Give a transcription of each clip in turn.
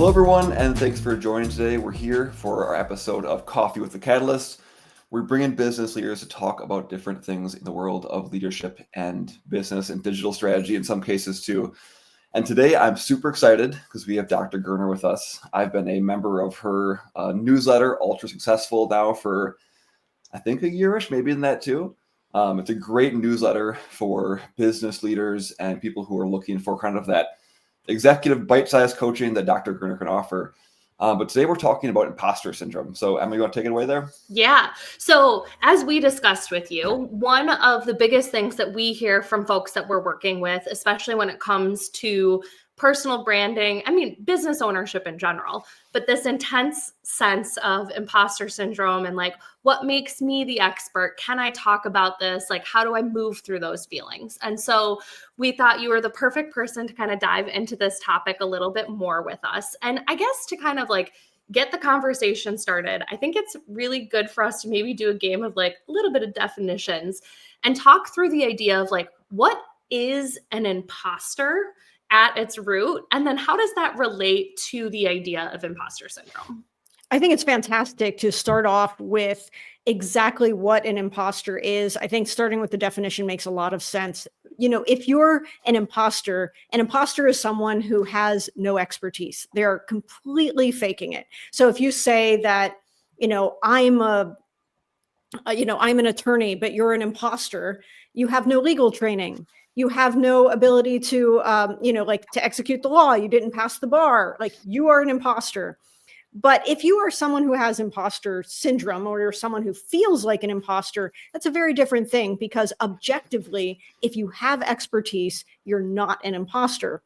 Hello, everyone, and thanks for joining today. We're here for our episode of Coffee with the Catalyst. We bring in business leaders to talk about different things in the world of leadership and business and digital strategy in some cases too. And today I'm super excited because we have Dr. Gurner with us. I've been a member of her newsletter, Ultra Successful, now for I think a yearish, maybe in that too. It's a great newsletter for business leaders and people who are looking for kind of that executive bite-sized coaching that Dr. Gurner can offer. But today we're talking about imposter syndrome. So Emma, you want to take it away there? Yeah. So as we discussed with you, one of the biggest things that we hear from folks that we're working with, especially when it comes to personal branding, business ownership in general, but this intense sense of imposter syndrome and like, what makes me the expert? Can I talk about this? Like, how do I move through those feelings? And so we thought you were the perfect person to kind of dive into this topic a little bit more with us. And I guess to kind of like get the conversation started, I think it's really good for us to maybe do a game of like a little bit of definitions and talk through the idea of like, what is an imposter at its root? And then how does that relate to the idea of imposter syndrome? I think it's fantastic to start off with exactly what an imposter is. I think starting with the definition makes a lot of sense. You know, if you're an imposter is someone who has no expertise. They're completely faking it. So if you say that, I'm an attorney, but you're an imposter, you have no legal training. You have no ability to, to execute the law. You didn't pass the bar. Like, you are an imposter. But if you are someone who has imposter syndrome, or you're someone who feels like an imposter, that's a very different thing, because objectively, if you have expertise, you're not an imposter.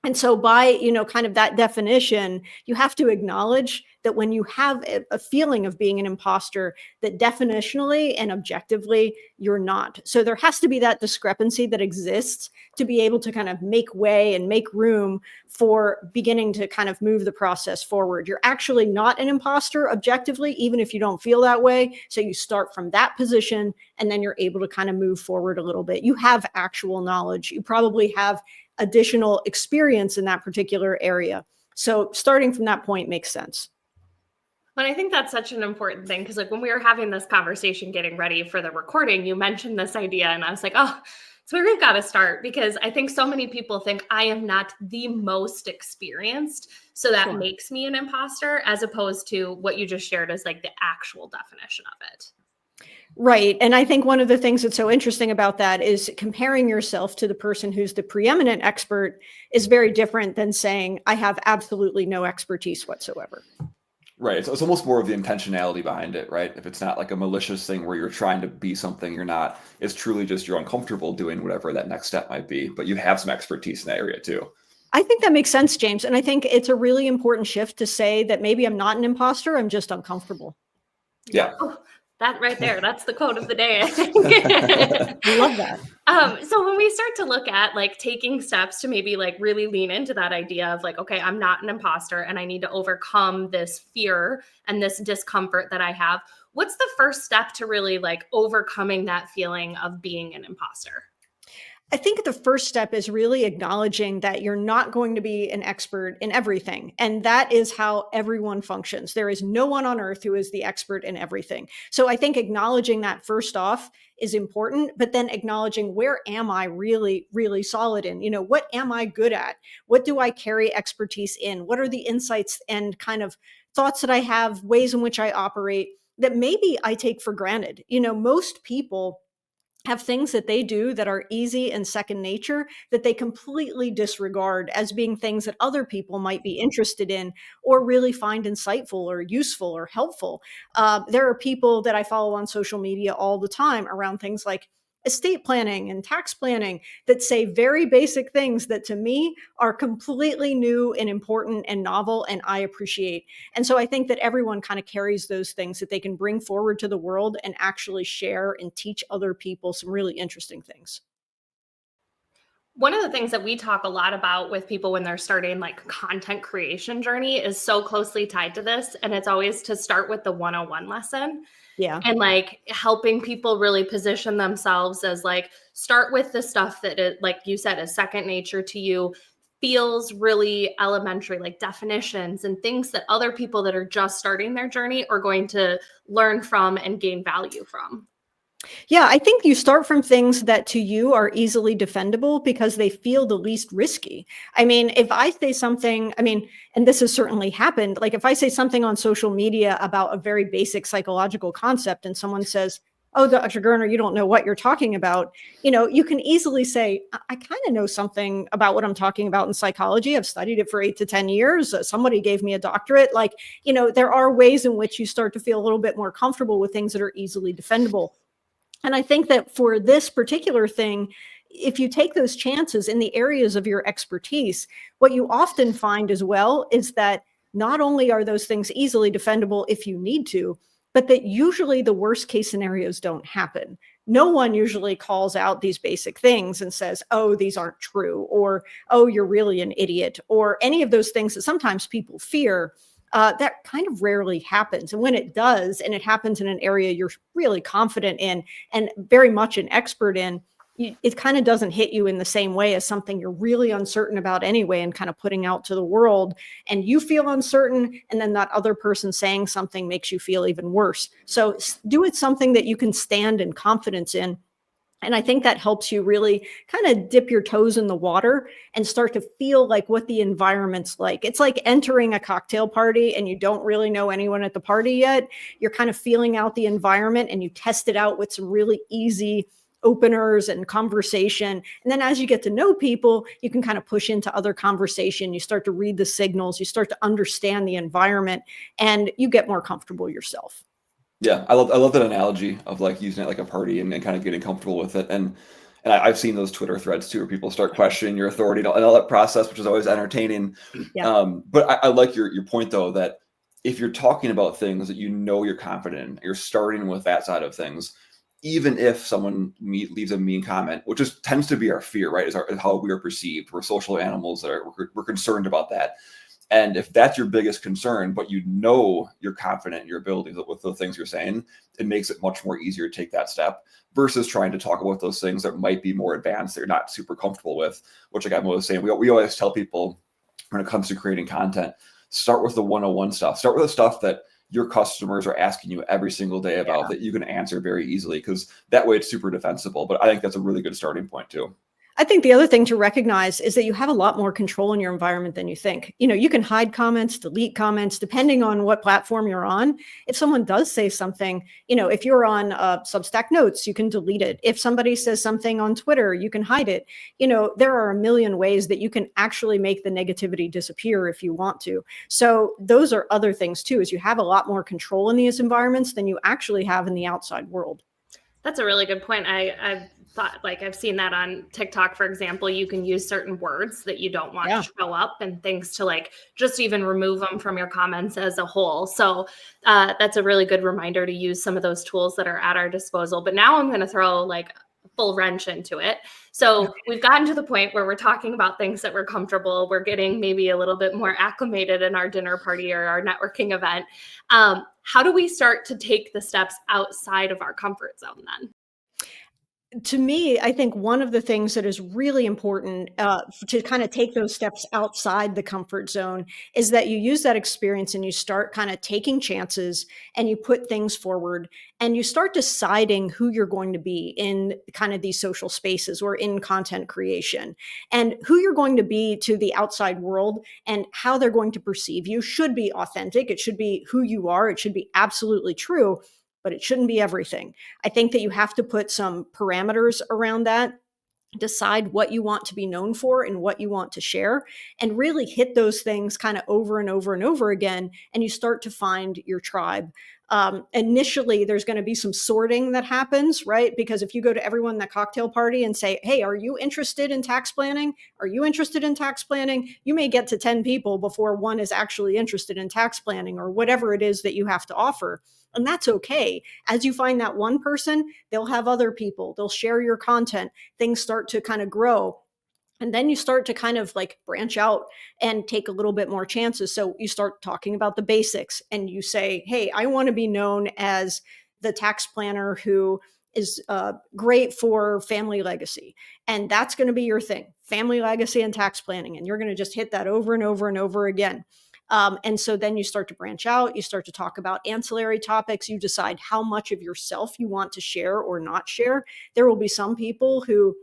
And so by, kind of that definition, you have to acknowledge that when you have a feeling of being an imposter, that definitionally and objectively, you're not. So there has to be that discrepancy that exists to be able to kind of make way and make room for beginning to kind of move the process forward. You're actually not an imposter objectively, even if you don't feel that way. So you start from that position, and then you're able to kind of move forward a little bit. You have actual knowledge. You probably have additional experience in that particular area. So starting from that point makes sense. But I think that's such an important thing, because like when we were having this conversation getting ready for the recording, you mentioned this idea and I was like, oh, it's where we've got to start, because I think so many people think I am not the most experienced, so that makes me an imposter, as opposed to what you just shared as like the actual definition of it. Right. And I think one of the things that's so interesting about that is comparing yourself to the person who's the preeminent expert is very different than saying, I have absolutely no expertise whatsoever. Right. It's almost more of the intentionality behind it, right? If it's not like a malicious thing where you're trying to be something you're not, it's truly just you're uncomfortable doing whatever that next step might be, but you have some expertise in that area too. I think that makes sense, James. And I think it's a really important shift to say that maybe I'm not an imposter, I'm just uncomfortable. Yeah. Oh, that right there, that's the quote of the day, I think. I love that. So when we start to look at like taking steps to maybe like really lean into that idea of like, okay, I'm not an imposter and I need to overcome this fear and this discomfort that I have, what's the first step to really like overcoming that feeling of being an imposter? I think the first step is really acknowledging that you're not going to be an expert in everything. And that is how everyone functions. There is no one on earth who is the expert in everything. So I think acknowledging that first off is important, but then acknowledging, where am I really, really solid in? What am I good at? What do I carry expertise in? What are the insights and kind of thoughts that I have, ways in which I operate that maybe I take for granted? Most people have things that they do that are easy and second nature that they completely disregard as being things that other people might be interested in or really find insightful or useful or helpful. There are people that I follow on social media all the time around things like estate planning and tax planning that say very basic things that to me are completely new and important and novel, and I appreciate. And so I think that everyone kind of carries those things that they can bring forward to the world and actually share and teach other people some really interesting things. One of the things that we talk a lot about with people when they're starting like content creation journey is so closely tied to this. And it's always to start with the 101 lesson. Yeah. And like helping people really position themselves as like, start with the stuff that is, like you said, is second nature to you. feels really elementary, like definitions and things that other people that are just starting their journey are going to learn from and gain value from. Yeah, I think you start from things that to you are easily defendable because they feel the least risky. I mean, if I say something, I mean, and this has certainly happened, like if I say something on social media about a very basic psychological concept and someone says, "Oh, Dr. Gurner, you don't know what you're talking about." You can easily say, I kind of know something about what I'm talking about in psychology. I've studied it for 8 to 10 years. Somebody gave me a doctorate. Like, there are ways in which you start to feel a little bit more comfortable with things that are easily defendable. And I think that for this particular thing, if you take those chances in the areas of your expertise, what you often find as well is that not only are those things easily defendable if you need to, but that usually the worst case scenarios don't happen. No one usually calls out these basic things and says, "Oh, these aren't true," or "Oh, you're really an idiot," or any of those things that sometimes people fear. That kind of rarely happens. And when it does, and it happens in an area you're really confident in and very much an expert in, it kind of doesn't hit you in the same way as something you're really uncertain about anyway and kind of putting out to the world. And you feel uncertain, and then that other person saying something makes you feel even worse. So do it something that you can stand in confidence in. And I think that helps you really kind of dip your toes in the water and start to feel like what the environment's like. It's like entering a cocktail party and you don't really know anyone at the party yet. You're kind of feeling out the environment and you test it out with some really easy openers and conversation. And then as you get to know people, you can kind of push into other conversation. You start to read the signals, you start to understand the environment, and you get more comfortable yourself. Yeah, I love that analogy of like using it like a party and kind of getting comfortable with it. And I've seen those Twitter threads too, where people start questioning your authority and all that process, which is always entertaining. Yeah. But I like your point though, that if you're talking about things that you're confident in, you're starting with that side of things, even if someone leaves a mean comment, which tends to be our fear, right? Is how we are perceived. We're social animals we're concerned about that. And if that's your biggest concern, but you're confident in your abilities with the things you're saying, it makes it much more easier to take that step versus trying to talk about those things that might be more advanced that you're not super comfortable with, which like I'm always saying, we always tell people when it comes to creating content, start with the 101 stuff. Start with the stuff that your customers are asking you every single day about that you can answer very easily, because that way it's super defensible. But I think that's a really good starting point too. I think the other thing to recognize is that you have a lot more control in your environment than you think. You can hide comments, delete comments, depending on what platform you're on. If someone does say something, if you're on Substack Notes, you can delete it. If somebody says something on Twitter, you can hide it. There are a million ways that you can actually make the negativity disappear if you want to. So those are other things too, is you have a lot more control in these environments than you actually have in the outside world. That's a really good point. I've thought, like, I've seen that on TikTok, for example. You can use certain words that you don't want to show up and things to like just even remove them from your comments as a whole. So that's a really good reminder to use some of those tools that are at our disposal. But now I'm going to throw like a full wrench into it. So we've gotten to the point where we're talking about things that we're comfortable. We're getting maybe a little bit more acclimated in our dinner party or our networking event. How do we start to take the steps outside of our comfort zone then? To me, I think one of the things that is really important to kind of take those steps outside the comfort zone is that you use that experience and you start kind of taking chances and you put things forward and you start deciding who you're going to be in kind of these social spaces or in content creation, and who you're going to be to the outside world and how they're going to perceive you should be authentic. It should be who you are. It should be absolutely true, but it shouldn't be everything. I think that you have to put some parameters around that, decide what you want to be known for and what you want to share, and really hit those things kind of over and over and over again. And you start to find your tribe. Initially, there's going to be some sorting that happens, right? Because if you go to everyone in that cocktail party and say, "Hey, are you interested in tax planning? Are you interested in tax planning?" You may get to 10 people before one is actually interested in tax planning or whatever it is that you have to offer. And that's okay. As you find that one person, they'll have other people, they'll share your content, things start to kind of grow. And then you start to kind of like branch out and take a little bit more chances. So you start talking about the basics and you say, "Hey, I want to be known as the tax planner who is great for family legacy." And that's going to be your thing. family legacy and tax planning, and you're going to just hit that over and over and over again. And so then you start to branch out, you start to talk about ancillary topics, you decide how much of yourself you want to share or not share. There will be some people who,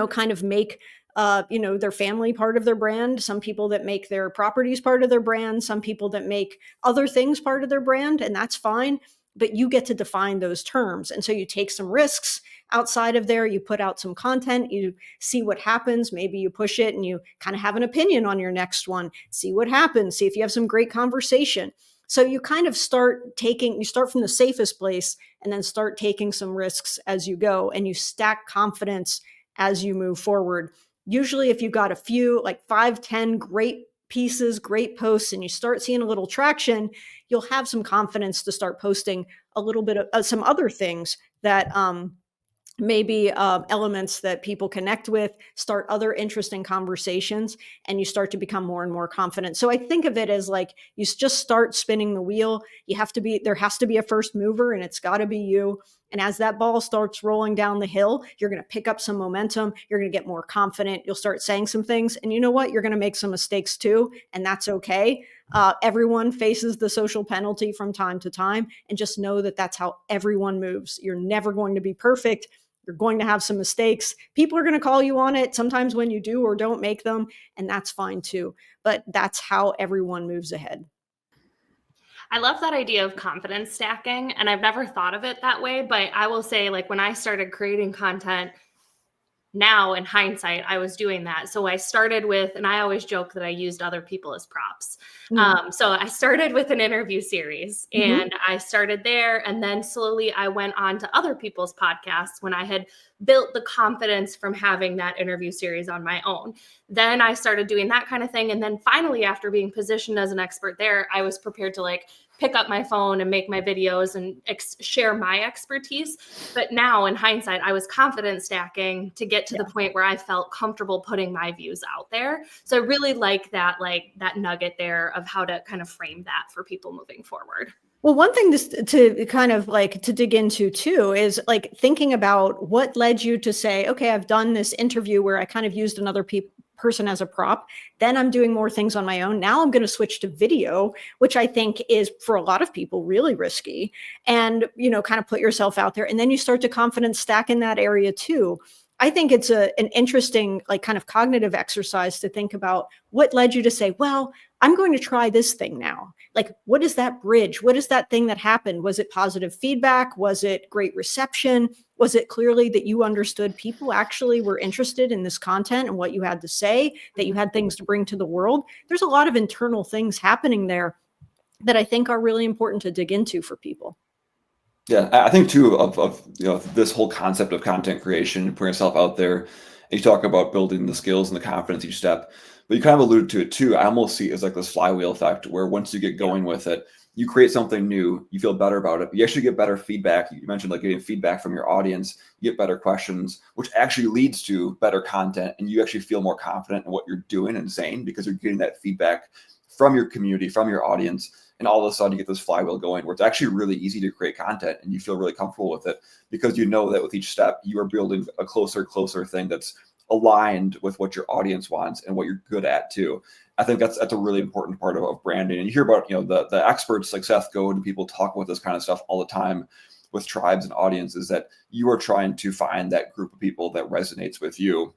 kind of make their family part of their brand, some people that make their properties part of their brand, some people that make other things part of their brand, and that's fine. But you get to define those terms. And so you take some risks outside of there, you put out some content, you see what happens. Maybe you push it and you kind of have an opinion on your next one, see what happens, see if you have some great conversation. So you kind of start from the safest place and then start taking some risks as you go, and you stack confidence as you move forward. Usually if you've got a few, like 5-10 great pieces, great posts, and you start seeing a little traction, you'll have some confidence to start posting a little bit of some other things that maybe elements that people connect with, start other interesting conversations, and you start to become more and more confident. So I think of it as like you just start spinning the wheel. There has to be a first mover, and it's got to be you. And as that ball starts rolling down the hill, you're going to pick up some momentum. You're going to get more confident. You'll start saying some things. And you know what? You're going to make some mistakes too. And that's okay. Everyone faces the social penalty from time to time. And just know that that's how everyone moves. You're never going to be perfect. You're going to have some mistakes. People are going to call you on it sometimes when you do or don't make them. And that's fine too. But that's how everyone moves ahead. I love that idea of confidence stacking, and I've never thought of it that way, but I will say, like, when I started creating content, now in hindsight, I was doing that. So I started with, and I always joke that I used other people as props. So I started with an interview series, and I started there. And then slowly I went on to other people's podcasts when I had built the confidence from having that interview series on my own. Then I started doing that kind of thing. And then finally, after being positioned as an expert there, I was prepared to pick up my phone and make my videos and share my expertise. But now in hindsight, I was confidence stacking to get to the point where I felt comfortable putting my views out there. So I really like that nugget there of how to kind of frame that for people moving forward. Well, one thing to kind of to dig into too is thinking about what led you to say, okay, I've done this interview where I kind of used another person as a prop. Then I'm doing more things on my own. Now I'm going to switch to video, which I think is for a lot of people really risky, and, kind of put yourself out there. And then you start to confidence stack in that area too. I think it's an interesting, kind of cognitive exercise to think about what led you to say, well, I'm going to try this thing now. What is that bridge? What is that thing that happened? Was it positive feedback? Was it great reception? Was it clearly that you understood people actually were interested in this content and what you had to say, that you had things to bring to the world? There's a lot of internal things happening there that I think are really important to dig into for people. Yeah, I think too of this whole concept of content creation, putting yourself out there, and you talk about building the skills and the confidence each step, but you kind of alluded to it too. I almost see it as like this flywheel effect where once you get going with it, you create something new, you feel better about it. You actually get better feedback. You mentioned getting feedback from your audience, you get better questions, which actually leads to better content, and you actually feel more confident in what you're doing and saying because you're getting that feedback from your community, from your audience. And all of a sudden you get this flywheel going where it's actually really easy to create content and you feel really comfortable with it because you know that with each step you are building a closer thing that's aligned with what your audience wants and what you're good at too. I think that's a really important part of branding. And you hear about, the experts like Seth Godin and people talk about this kind of stuff all the time with tribes and audiences, that you are trying to find that group of people that resonates with you.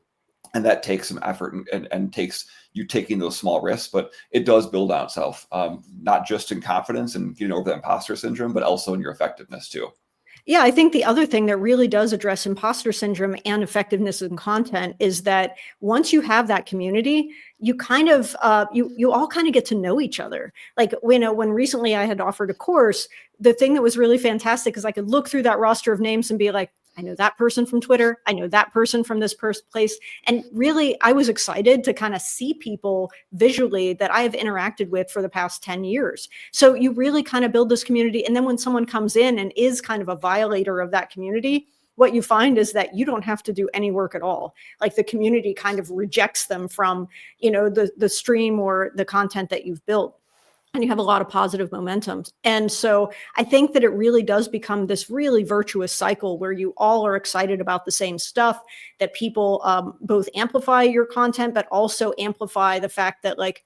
And that takes some effort and takes you taking those small risks, but it does build on itself, not just in confidence and getting over the imposter syndrome, but also in your effectiveness too. Yeah, I think the other thing that really does address imposter syndrome and effectiveness in content is that once you have that community, you kind of, you all kind of get to know each other. When recently I had offered a course, the thing that was really fantastic is I could look through that roster of names and be like, I know that person from Twitter. I know that person from this place. And really, I was excited to kind of see people visually that I have interacted with for the past 10 years. So you really kind of build this community. And then when someone comes in and is kind of a violator of that community, what you find is that you don't have to do any work at all. The community kind of rejects them from, the stream or the content that you've built. and you have a lot of positive momentum. And so I think that it really does become this really virtuous cycle where you all are excited about the same stuff, that people both amplify your content, but also amplify the fact that like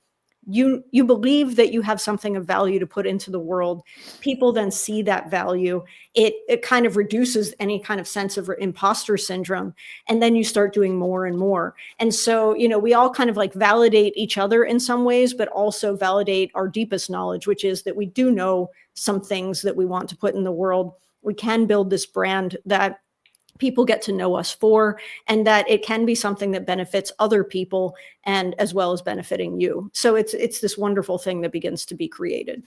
you believe that you have something of value to put into the world. People then see that value. It kind of reduces any kind of sense of imposter syndrome. And then you start doing more and more. And so, we all kind of like validate each other in some ways, but also validate our deepest knowledge, which is that we do know some things that we want to put in the world. We can build this brand that people get to know us for, and that it can be something that benefits other people and as well as benefiting you. So it's this wonderful thing that begins to be created.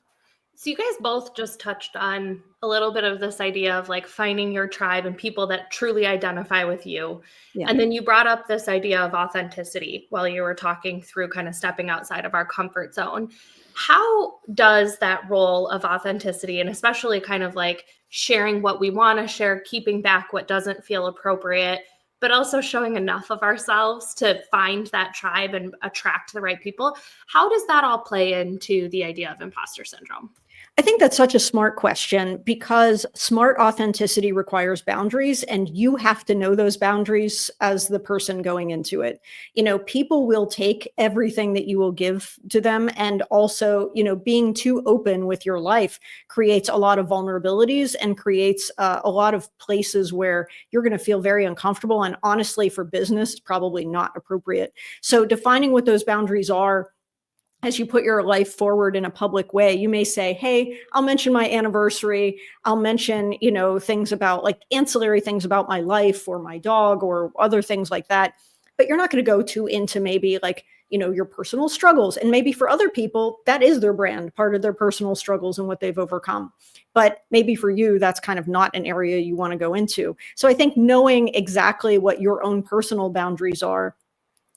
So you guys both just touched on a little bit of this idea of like finding your tribe and people that truly identify with you. Yeah. And then you brought up this idea of authenticity while you were talking through kind of stepping outside of our comfort zone. How does that role of authenticity, and especially kind of like sharing what we want to share, keeping back what doesn't feel appropriate, but also showing enough of ourselves to find that tribe and attract the right people, how does that all play into the idea of imposter syndrome? I think that's such a smart question, because smart authenticity requires boundaries, and you have to know those boundaries as the person going into it. People will take everything that you will give to them. And also, being too open with your life creates a lot of vulnerabilities and creates a lot of places where you're going to feel very uncomfortable. And honestly, for business, it's probably not appropriate. So defining what those boundaries are as you put your life forward in a public way, you may say, hey, I'll mention my anniversary. I'll mention, things about like ancillary things about my life or my dog or other things like that. But you're not going to go too into maybe like, your personal struggles. And maybe for other people, that is their brand, part of their personal struggles and what they've overcome. But maybe for you, that's kind of not an area you want to go into. So I think knowing exactly what your own personal boundaries are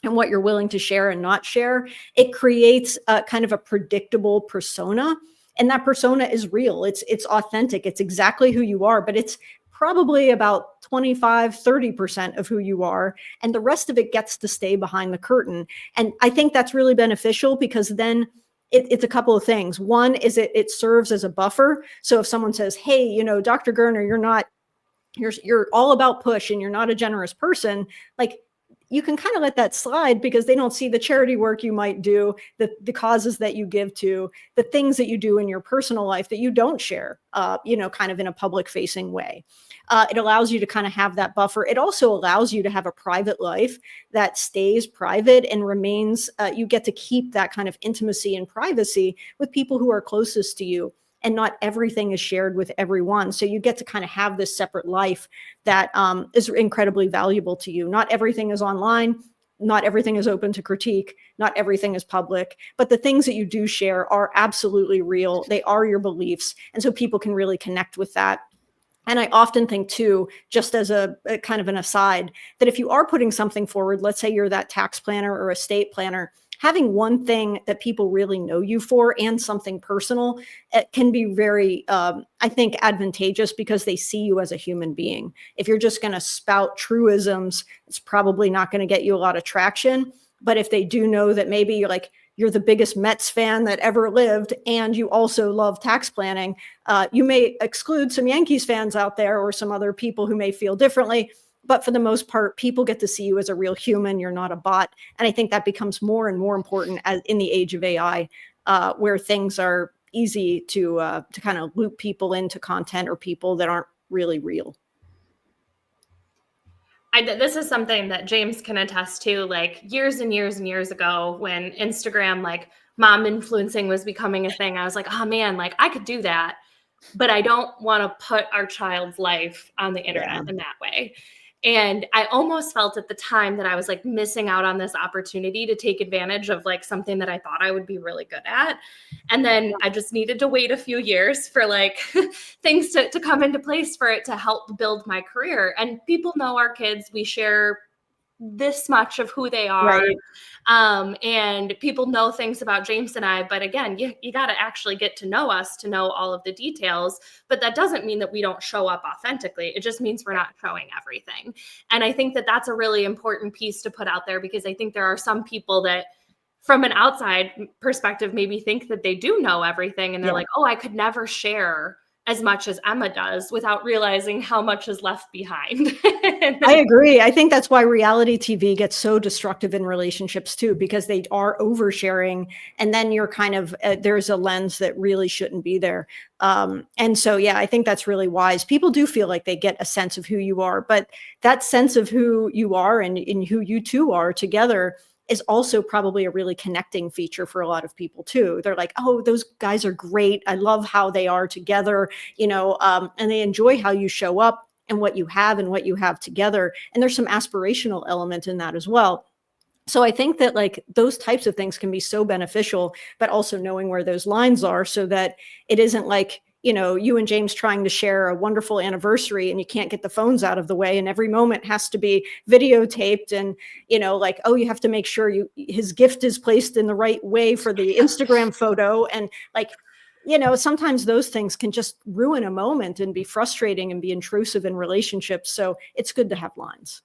and what you're willing to share and not share, it creates a kind of a predictable persona. And that persona is real. It's authentic. It's exactly who you are, but it's probably about 25-30% of who you are. And the rest of it gets to stay behind the curtain. And I think that's really beneficial, because then it's a couple of things. One is it serves as a buffer. So if someone says, hey, Dr. Gurner, you're all about push and you're not a generous person, like, you can kind of let that slide, because they don't see the charity work you might do, the causes that you give to, the things that you do in your personal life that you don't share, kind of in a public facing way. It allows you to kind of have that buffer. It also allows you to have a private life that stays private and remains, you get to keep that kind of intimacy and privacy with people who are closest to you. And not everything is shared with everyone. So you get to kind of have this separate life that is incredibly valuable to you. Not everything is online. Not everything is open to critique. Not everything is public. But the things that you do share are absolutely real. They are your beliefs. And so people can really connect with that. And I often think too, just as a kind of an aside, that if you are putting something forward, let's say you're that tax planner or estate planner, having one thing that people really know you for and something personal, it can be very, I think, advantageous, because they see you as a human being. If you're just going to spout truisms, it's probably not going to get you a lot of traction. But if they do know that maybe you're the biggest Mets fan that ever lived, and you also love tax planning, you may exclude some Yankees fans out there or some other people who may feel differently. But for the most part, people get to see you as a real human. You're not a bot. And I think that becomes more and more important as in the age of AI, where things are easy to kind of loop people into content or people that aren't really real. This is something that James can attest to, like years and years and years ago, when Instagram, like mom influencing was becoming a thing. I was like, oh man, like I could do that, but I don't want to put our child's life on the internet in that way. And I almost felt at the time that I was like missing out on this opportunity to take advantage of like something that I thought I would be really good at. And then I just needed to wait a few years for like things to come into place for it to help build my career. And people know our kids, we share this much of who they are. Right. And people know things about James and I, but again, you got to actually get to know us to know all of the details. But that doesn't mean that we don't show up authentically. It just means we're not showing everything. And I think that that's a really important piece to put out there, because I think there are some people that from an outside perspective, maybe think that they do know everything. And they're Yeah. like, oh, I could never share as much as Emma does, without realizing how much is left behind. I agree. I think that's why reality TV gets so destructive in relationships too, because they are oversharing, and then you're kind of there's a lens that really shouldn't be there. And so, yeah, I think that's really wise. People do feel like they get a sense of who you are, but that sense of who you are and who you two are together is also probably a really connecting feature for a lot of people too. They're like, oh, those guys are great. I love how they are together, and they enjoy how you show up and what you have together. And there's some aspirational element in that as well. So I think that like those types of things can be so beneficial, but also knowing where those lines are so that it isn't like, you and James trying to share a wonderful anniversary and you can't get the phones out of the way and every moment has to be videotaped and, like, oh, you have to make sure his gift is placed in the right way for the Instagram photo. And like, sometimes those things can just ruin a moment and be frustrating and be intrusive in relationships. So it's good to have lines.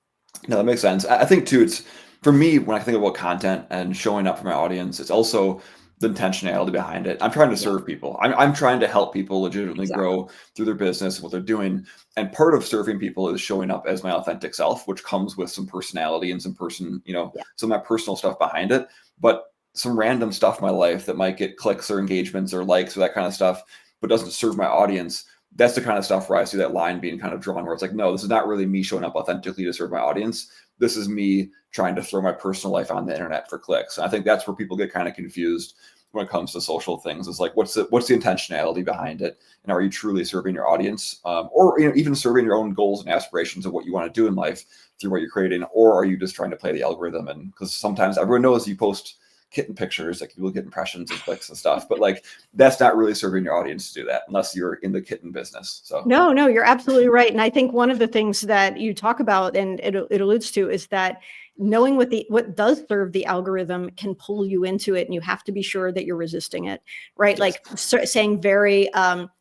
No, that makes sense. I think too, it's for me, when I think about content and showing up for my audience, it's also the intentionality behind it. I'm trying to serve people. I'm trying to help people legitimately grow through their business and what they're doing. And part of serving people is showing up as my authentic self, which comes with some personality and some some of my personal stuff behind it. But some random stuff in my life that might get clicks or engagements or likes or that kind of stuff, but doesn't serve my audience. That's the kind of stuff where I see that line being kind of drawn, where it's like, no, this is not really me showing up authentically to serve my audience. This is me trying to throw my personal life on the internet for clicks. And I think that's where people get kind of confused when it comes to social things. Is like, what's the intentionality behind it? And are you truly serving your audience? Or even serving your own goals and aspirations of what you want to do in life through what you're creating? Or are you just trying to play the algorithm? And because sometimes everyone knows you post kitten pictures, like you will get impressions and clicks and stuff, but like that's not really serving your audience to do that unless you're in the kitten business. So no, you're absolutely right. And I think one of the things that you talk about and it alludes to is that knowing what does serve the algorithm can pull you into it, and you have to be sure that you're resisting it, right? Yes. Like saying very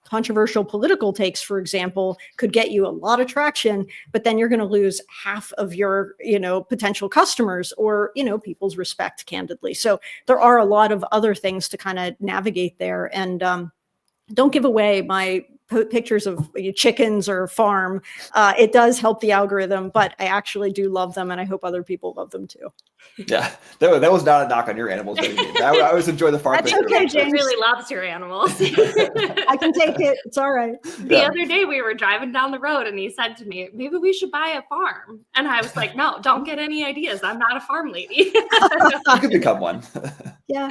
controversial political takes, for example, could get you a lot of traction, but then you're going to lose half of your, potential customers or, people's respect, candidly. So there are a lot of other things to kind of navigate there. And don't give away my pictures of chickens or farm. It does help the algorithm, but I actually do love them, and I hope other people love them too. Yeah, that was not a knock on your animals. I always enjoy the farm. That's okay, James. Really loves your animals. I can take it. It's all right. The other day we were driving down the road and he said to me, maybe we should buy a farm. And I was like, no, don't get any ideas. I'm not a farm lady. You could become one. Yeah.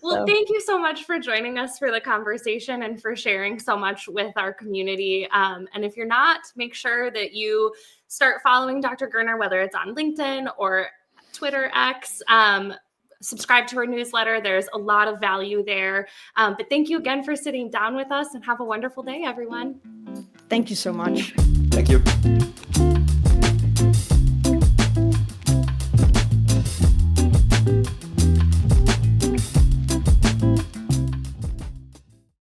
Well, thank you so much for joining us for the conversation and for sharing so much with our community. And if you're not, make sure that you start following Dr. Gurner, whether it's on LinkedIn or Twitter, X. Subscribe to our newsletter. There's a lot of value there. But thank you again for sitting down with us, and have a wonderful day, everyone. Thank you so much. Thank you.